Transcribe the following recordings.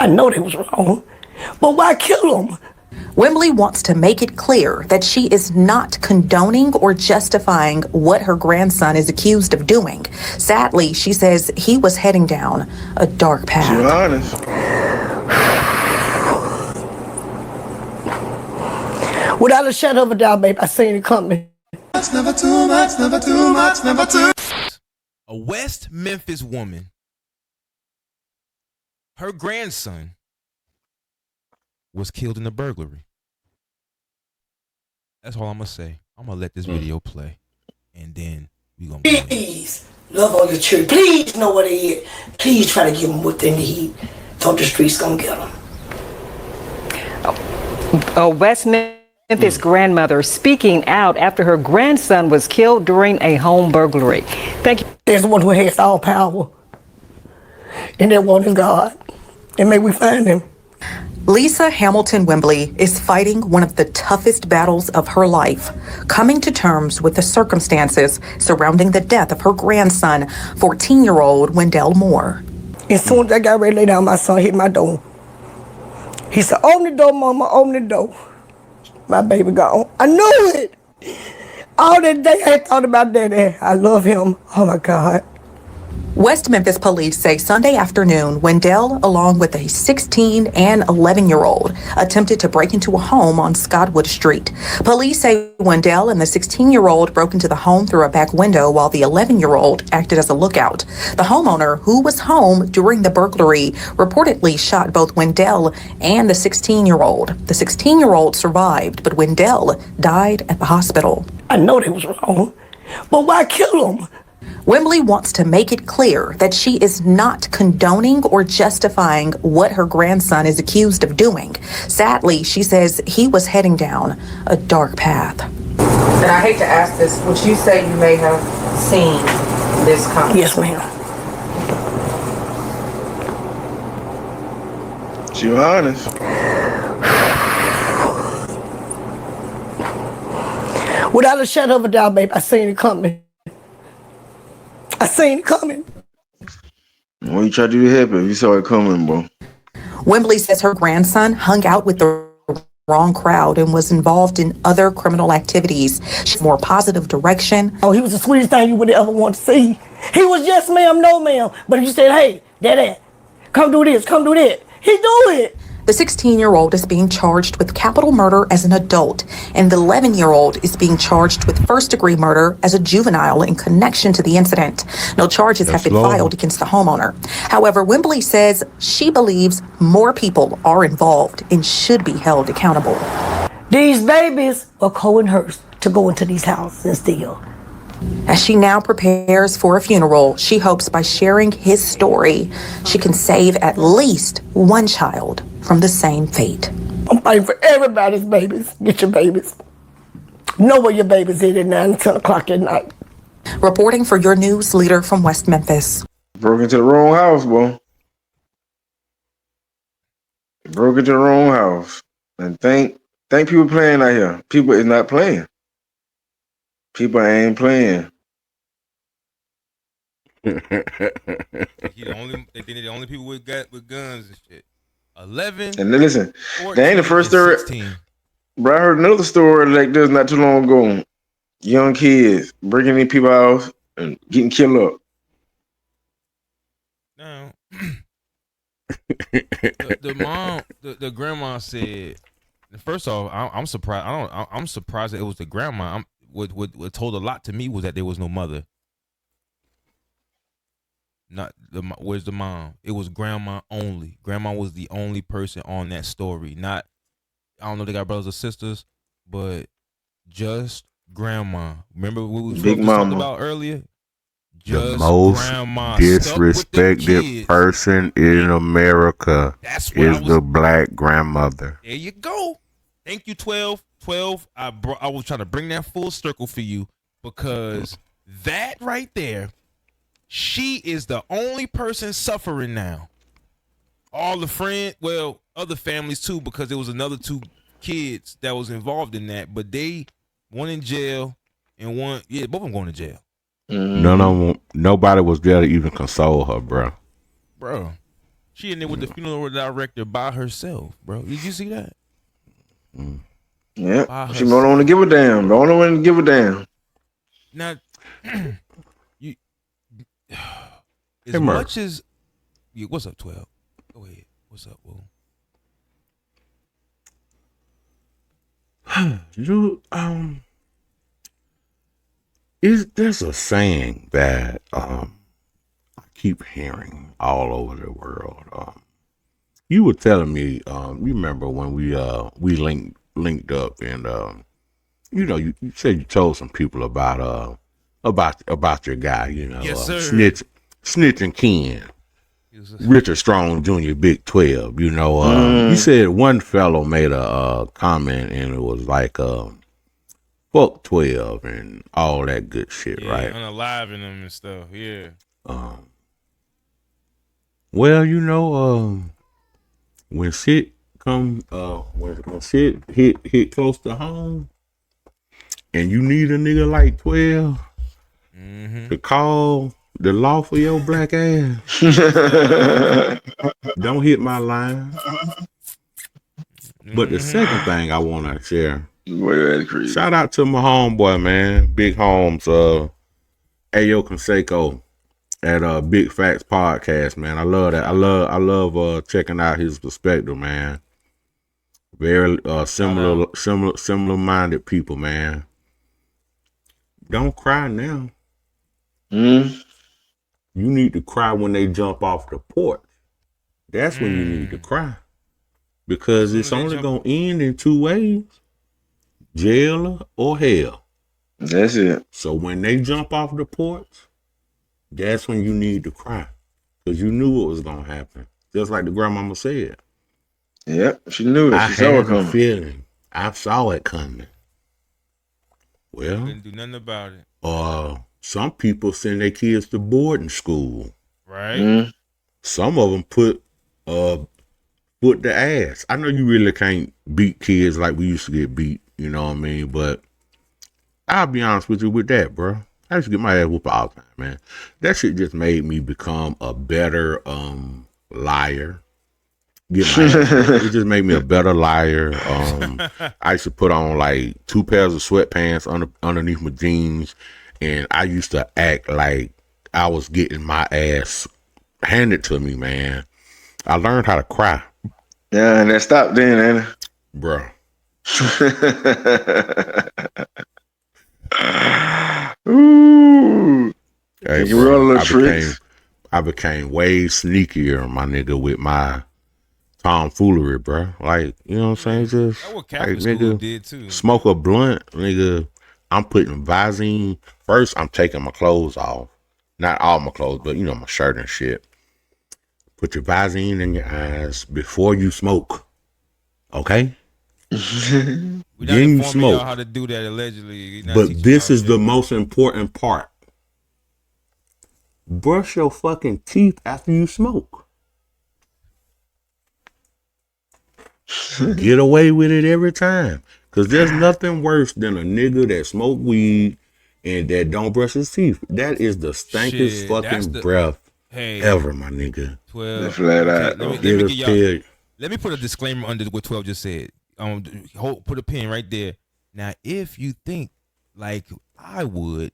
I know they was wrong, but why kill them? Wembley wants to make it clear that she is not condoning or justifying what her grandson is accused of doing. Sadly, she says he was heading down a dark path. To be honest. Without a shadow of a doubt, babe, I seen it coming. Never too much, never too much, never too. A West Memphis woman, her grandson was killed in a burglary. That's all I'm gonna say. I'm gonna let this video play, and then we gonna. Please love all your children. Please know what they eat. Please try to give them what they need. Thought the streets gonna get them. A West Memphis grandmother speaking out after her grandson was killed during a home burglary. Thank you. There's the one who has all power, and that one is God. And may we find him. Lisa Hamilton Wembley is fighting one of the toughest battles of her life, coming to terms with the circumstances surrounding the death of her grandson, 14-year-old Wendell Moore. As soon as I got ready to lay down, my son hit my door. He said, "Open the door, mama, open the door." My baby gone. I knew it. All that day I thought about daddy. I love him. Oh my God. West Memphis police say Sunday afternoon, Wendell, along with a 16 and 11-year-old, attempted to break into a home on Scottwood Street. Police say Wendell and the 16-year-old broke into the home through a back window while the 11-year-old acted as a lookout. The homeowner, who was home during the burglary, reportedly shot both Wendell and the 16-year-old. The 16-year-old survived, but Wendell died at the hospital. I know they was wrong, but why kill them? Wembley wants to make it clear that she is not condoning or justifying what her grandson is accused of doing. Sadly, she says he was heading down a dark path. And I hate to ask this, would you say you may have seen this coming? Yes, ma'am. To be honest. Without a shadow of a doubt, babe, I seen it coming. I seen it coming. What you try to do to help it? You saw it coming, bro. Wembley says her grandson hung out with the wrong crowd and was involved in other criminal activities. She's more positive direction. Oh, he was the sweetest thing you would ever want to see. He was yes, ma'am, no, ma'am. But if you said, hey, daddy, come do this, come do that, he do it. The 16-year-old is being charged with capital murder as an adult, and the 11-year-old is being charged with first-degree murder as a juvenile in connection to the incident. No charges have been filed against the homeowner. However, Wembley says she believes more people are involved and should be held accountable. These babies are coerced to go into these houses and steal. As she now prepares for a funeral, she hopes by sharing his story, she can save at least one child from the same fate. I'm fighting for everybody's babies. Get your babies. Know where your babies is at 9 and 10 o'clock at night. Reporting for your news leader from West Memphis. Broke into the wrong house, bro. Broke into the wrong house. And think people playing out here. People is not playing. People ain't playing. They think they're the only people with guns and shit. 11. And then listen, they ain't the first story. 16. Bro, I heard another story like this not too long ago. Young kids breaking in people's house and getting killed up. Now, the grandma said. First off, I'm surprised. I'm surprised that it was the grandma. What told a lot to me was that there was no mother. Where's the mom? It was grandma only. Grandma was the only person on that story. Not, I don't know if they got brothers or sisters, but just grandma. Remember what we were talking about earlier? The most disrespected person in America is the black grandmother. There you go. Thank you, 12. 12. I was trying to bring that full circle for you because that right there, she is the only person suffering now. All the other families too, because there was another 2 kids that was involved in that, but one in jail and both of them going to jail. Mm-hmm. Nobody was there to even console her, bro. She in there with the funeral director by herself, bro. Did you see that? Yeah. She don't want to give a damn. Don't want to give a damn. Now, you as Hey, much as what's up, 12? Go ahead. What's up, Will? There's a saying that I keep hearing all over the world. You were telling me, you remember when we linked up and you said you told some people about your guy, Yes, sir. Snitch and Ken. Richard Strong Jr., Big 12, you said one fellow made a comment and it was like, fuck 12 and all that good shit, right? Unaliving them and stuff, yeah. Well, when shit when shit hit close to home and you need a nigga like 12 to call the law for your black ass, don't hit my line. But the second thing I want to share, shout out to my homeboy, man, Big Holmes, Ayo Conseco at Big Facts Podcast, man. I love that. I love checking out his perspective, man. Very similar minded people, man. Don't cry now. You need to cry when they jump off the porch. That's when you need to cry. Because it's only going to end in two ways. Jail or hell. That's it. So when they jump off the porch, that's when you need to cry. Because you knew what was going to happen. Just like the grandmama said. Yep, she knew it. She saw it coming. Feeling. I saw it coming. Well, Didn't do nothing about it. Some people send their kids to boarding school. Right. Some of them put foot to ass. I know you really can't beat kids like we used to get beat, you know what I mean? But I'll be honest with you with that, bro. I used to get my ass whooped all the time, man. That shit just made me become a better liar. It just made me a better liar. I used to put on like 2 pairs of sweatpants underneath my jeans, and I used to act like I was getting my ass handed to me, man. I learned how to cry. Yeah, and that stopped then, ain't it? Bro. Ooh. Hey, You roll a little tricks. I became way sneakier, my nigga, with my tomfoolery, bro. Like, you know what I'm saying? Just That's what Catholic school did too. Smoke a blunt, nigga. I'm putting Visine. First, I'm taking my clothes off. Not all my clothes, but you know, my shirt and shit. Put your Visine in your eyes before you smoke. Okay? Then you smoke. How to do that allegedly. But this is the most important part. Brush your fucking teeth after you smoke. Get away with it every time. Because there's nothing worse than a nigga that smoke weed and that don't brush his teeth. That is the stankiest fucking breath ever, my nigga. 12. Flat out. Let me put a disclaimer under what 12 just said. Put a pin right there. Now, if you think like I would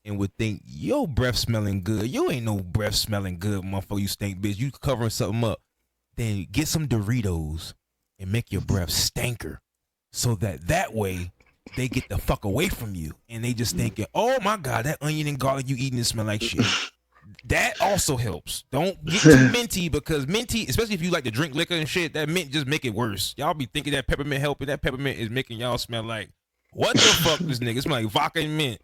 and would think your breath smelling good, you ain't no breath smelling good, motherfucker, you stink bitch. You covering something up. Then get some Doritos and make your breath stanker. So that way they get the fuck away from you and they just thinking, oh my God, that onion and garlic you eating smell like shit. That also helps. Don't get too minty because minty, especially if you like to drink liquor and shit, that mint just make it worse. Y'all be thinking that peppermint helping. That peppermint is making y'all smell like, what the fuck this nigga? It smell like vodka and mint.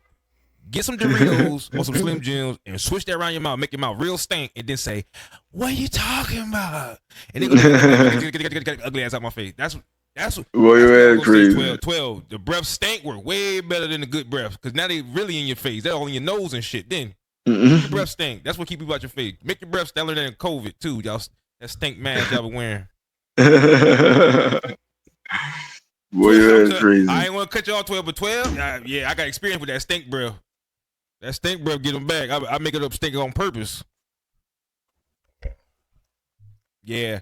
Get some Doritos or some Slim Jims and switch that around your mouth, make your mouth real stink, and then say, what are you talking about? And then get ugly ass out my face. That's what. Well, you're crazy. 12. The breath stank work way better than the good breath because now they really in your face. They're all in your nose and shit. Then your breath stink. That's what keep people out your face. Make your breath stellar than COVID too, y'all. That stink mask y'all be wearing. Boy, you're crazy. I ain't want to cut you off 12, but 12. Yeah, I got experience with that stink breath. That stink breath get them back. I make it up stink on purpose. Yeah.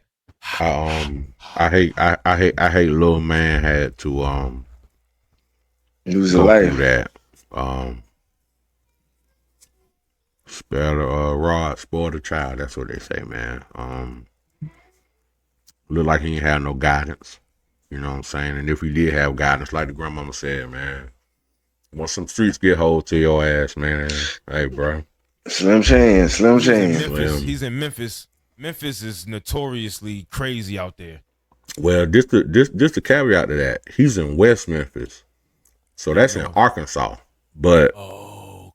I hate little man had to Lose a go through life. that. Spare the rod, spoil the child. That's what they say, man. Look like he ain't had no guidance. You know what I'm saying? And if he did have guidance, like the grandmama said, man, once some streets get hold to your ass, man, hey, bro. Slim chance. He's in Memphis. Memphis is notoriously crazy out there. Well, this the caveat to that. He's in West Memphis. So that's in Arkansas. But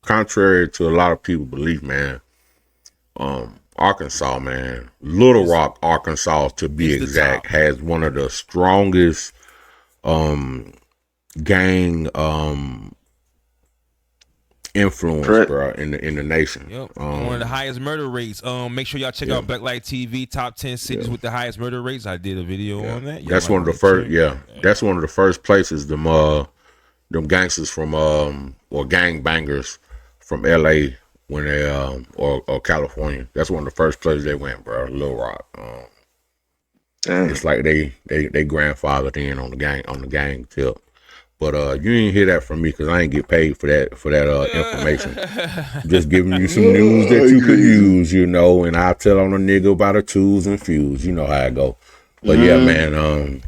contrary to a lot of people believe, man, Arkansas, man, Little Rock, Arkansas, to be exact, has one of the strongest gang influence, bro, in the nation. Yep. One of the highest murder rates. Make sure y'all check out Blacklite TV, top 10 cities with the highest murder rates. I did a video on that. That's one of the first. That's one of the first places them gangsters from or gang bangers from LA when they or California. That's one of the first places they went, bro. Little Rock. It's like they grandfathered in on the gang tip. But you ain't hear that from me because I ain't get paid for that information. Just giving you some news that you could use, you know, and I'll tell on a nigga about the tools and fuse. You know how I go. But yeah, man,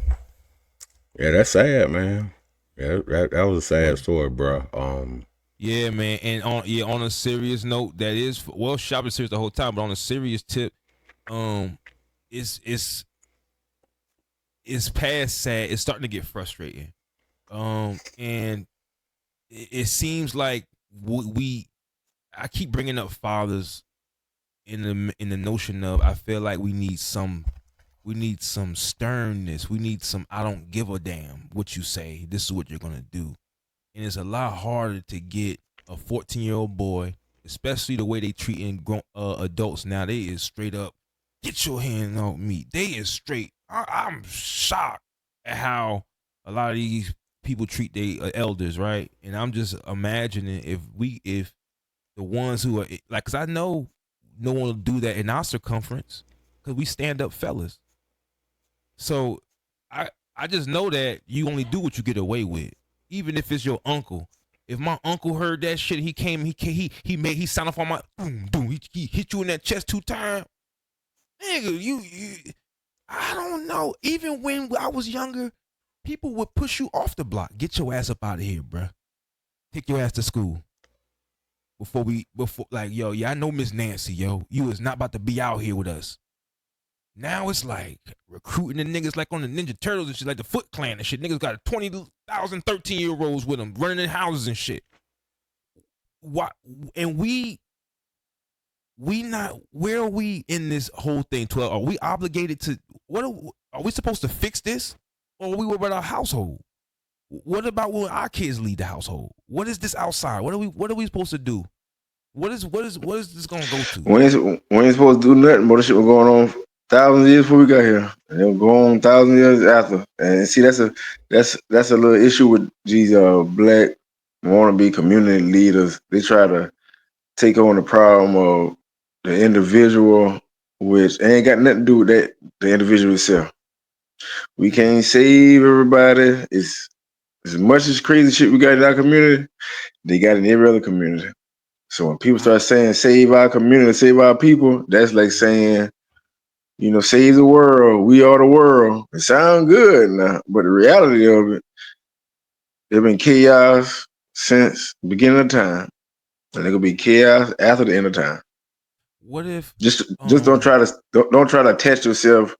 yeah, that's sad, man. Yeah, that was a sad story, bro. Yeah, man, and on a serious note, that is shopping serious the whole time, but on a serious tip, it's past sad. It's starting to get frustrating, and it seems like I keep bringing up fathers in the notion of I feel like we need some sternness. We need some I don't give a damn what you say. This is what you're gonna do. And it's a lot harder to get a 14-year-old boy, especially the way they treating grown adults now. They is straight up, get your hand on me. They is straight. I'm shocked at how a lot of these people treat their elders, right? And I'm just imagining if the ones who are like, cause I know no one will do that in our circumference, cause we stand up fellas. So I just know that you only do what you get away with. Even if it's your uncle. If my uncle heard that shit, he came, he signed off on my boom, boom, he hit you in that chest 2 times. Nigga, you I don't know. Even when I was younger, people would push you off the block. Get your ass up out of here, bruh. Take your ass to school. Before like, yo, yeah, I know Miss Nancy, yo. You is not about to be out here with us. Now it's like recruiting the niggas like on the Ninja Turtles and shit, like the Foot Clan and shit. Niggas got 20,000 13-year-olds with them running in houses and shit. Why? And we not, where are we in this whole thing? 12? Are we obligated to, are we supposed to fix this? Or are we worried about our household? What about when our kids leave the household? What is this outside? What are we supposed to do? What is this gonna go to? We ain't supposed to do nothing, but this shit was going on thousands of years before we got here, and it'll go on thousands of years after. And see, that's a little issue with these black wannabe community leaders. They try to take on the problem of the individual, which ain't got nothing to do with that the individual itself. We can't save everybody. It's as much as crazy shit we got in our community, they got in every other community. So when people start saying save our community, save our people, that's like saying, you know, save the world, we are the world. It sounds good now, but the reality of it, there's been chaos since the beginning of time. And there gonna be chaos after the end of time. What if just don't try to attach yourself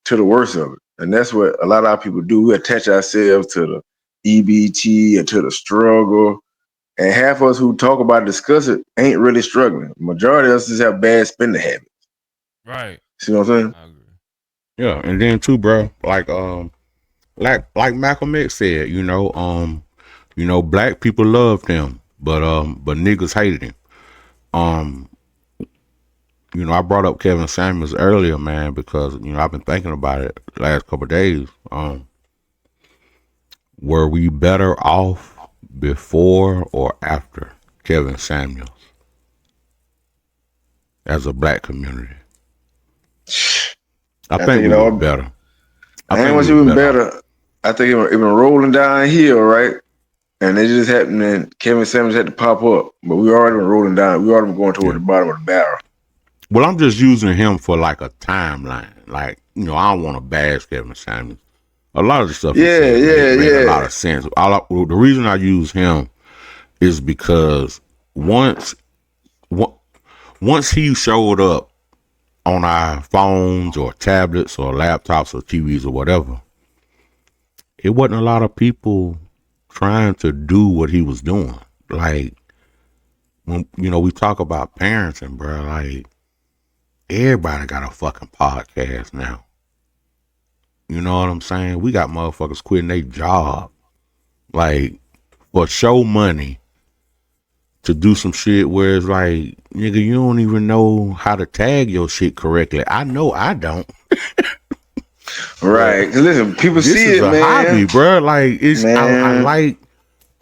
to the worst of it. And that's what a lot of our people do. We attach ourselves to the EBT and to the struggle. And half of us who talk about it, discuss it, ain't really struggling. Majority of us just have bad spending habits. Right. See what I'm saying? I agree. Yeah, and then too, bro, like Malcolm X said, you know, black people loved him, but niggas hated him. You know, I brought up Kevin Samuels earlier, man, because, you know, I've been thinking about it the last couple of days. Were we better off before or after Kevin Samuels as a black community? I I think think we was better. I I ain't think want we you was even better. better. I think it been rolling downhill, right? And it just happened, and Kevin Samuels had to pop up. But we already been rolling down. We already been going toward Yeah. the bottom of the barrel. Well, I'm just using him for like a timeline. Like, I don't want to bash Kevin Samuels. A lot of the stuff he Yeah, said yeah, made a lot yeah. of sense. The reason I use him is because once once he showed up on our phones or tablets or laptops or TVs or whatever, it wasn't a lot of people trying to do what he was doing. Like, when we talk about parenting, bro, like everybody got a fucking podcast now. You know what I'm saying? We got motherfuckers quitting their job, like, for show money to do some shit where it's like, nigga, you don't even know how to tag your shit correctly. I know I don't. But Right. 'Cause listen, people this see is it, a hobby, man. bro. Like, Man.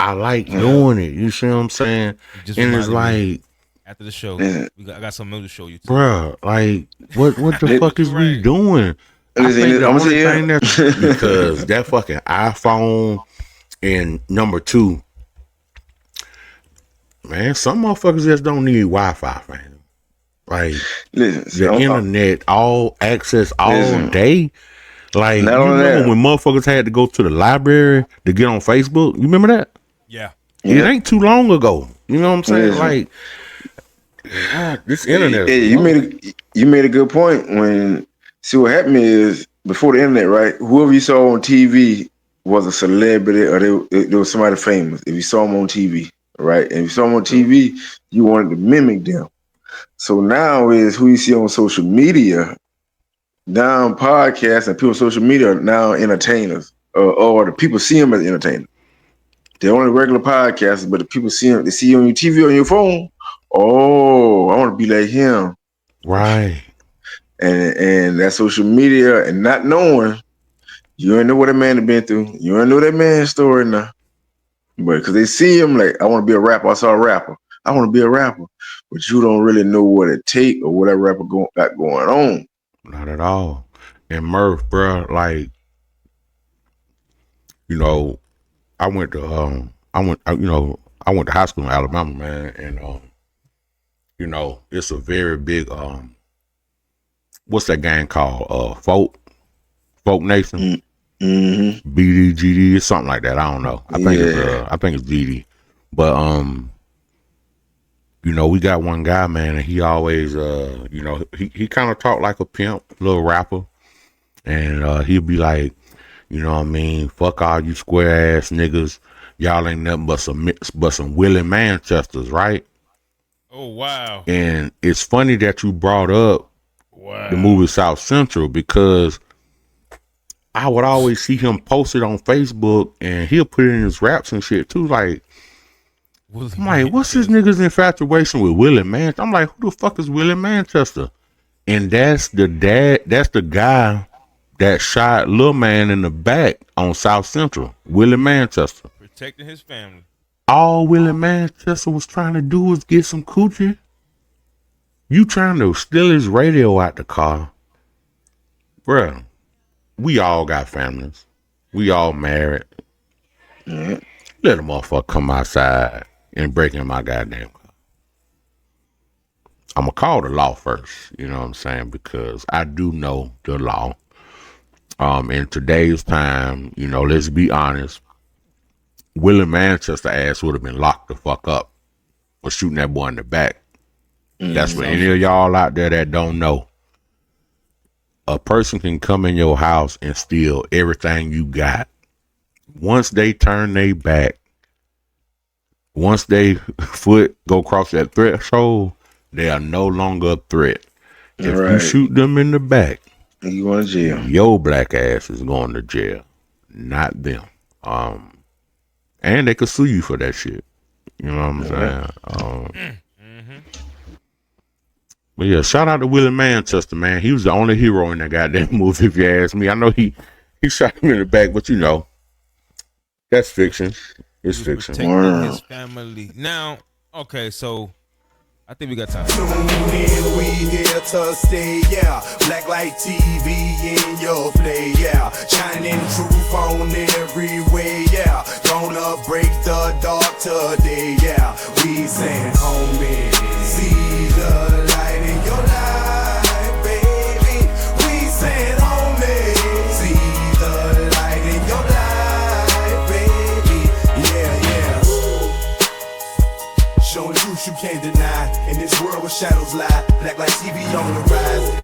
I like Yeah. doing it. You see what I'm saying? You just And it's reminded me like, after the show, Listen, I got something to show you too. bruh, like, what the li- fuck is You're we right. doing? I think the I'm gonna only tell thing that you. because that fucking iPhone and number two, man, some motherfuckers just don't need Wi-Fi, man. Like Listen, the internet, all access all listen. day. Like, Not you only remember that. when motherfuckers had to go to the library to get on Facebook? You remember that? Yeah. It Yeah. ain't too long ago. You know what I'm saying? Listen. Like, this internet is Hey, a you made a good point. When see what happened is before the internet, right? Whoever you saw on TV was a celebrity, or they was somebody famous. If you saw them on TV, right, and if you saw them on TV, you wanted to mimic them. So now is who you see on social media. Now podcasts and people on social media are now entertainers, or the people see them as entertainers. They're only regular podcasters, but the people see them, they see you on your TV on your phone. Oh, I want to be like him. right. And that social media and not knowing, you ain't know what a man has been through. You ain't know that man's story now. But because they see him like, I want to be a rapper. I saw a rapper. I want to be a rapper. But you don't really know what it take or what that rapper got going on. Not at all. And Murph, bro, like, you know, I went to I went to high school in Alabama, man, and it's a very big what's that gang called? Folk Nation, Mm-hmm. BDGD, something like that. I don't know. I think Yeah. it's GD, but we got one guy, man, and he always he kind of talk like a pimp, little rapper, and he'll be like, you know what I mean, fuck all you square ass niggas. Y'all ain't nothing but some Willie Manchesters, right? Oh wow. And it's funny that you brought up Wow. the movie South Central because I would always see him posted on Facebook and he'll put it in his raps and shit too. Like, I'm like, what's this nigga's infatuation with Willie Manchester? I'm like, who the fuck is Willie Manchester? And that's the guy that shot Lil Man in the back on South Central, Willie Manchester. Protecting his family. All Willie Manchester was trying to do was get some coochie. You trying to steal his radio out the car. Bruh, we all got families. We all married. Yeah. Let a motherfucker come outside and break in my goddamn car. I'm going to call the law first, you know what I'm saying? Because I do know the law. In today's time, let's be honest, Willie Manchester ass would have been locked the fuck up for shooting that boy in the back. That's for any of y'all out there that don't know. A person can come in your house and steal everything you got. Once they turn their back, once they foot go across that threshold, they are no longer a threat. If you shoot them in the back, you going to jail. Your black ass is going to jail, not them. And they could sue you for that shit. You know what I'm saying? But yeah, shout out to Willie Manchester, man. He was the only hero in that goddamn movie, if you ask me. I know he shot him in the back, but that's fiction. It's fiction. Protecting his family. Now, okay, so I think we got time. Tune in, we here to stay, yeah. Blacklite TV in your play, yeah. Shining truth on every way, yeah. Gonna break the dark today, yeah. We saying, homie, see the light in your life, baby. We saying, homie, see the light in your life, baby. Yeah, yeah. Showing truth you can't deny. In this world where shadows lie, Blacklite TV on the rise.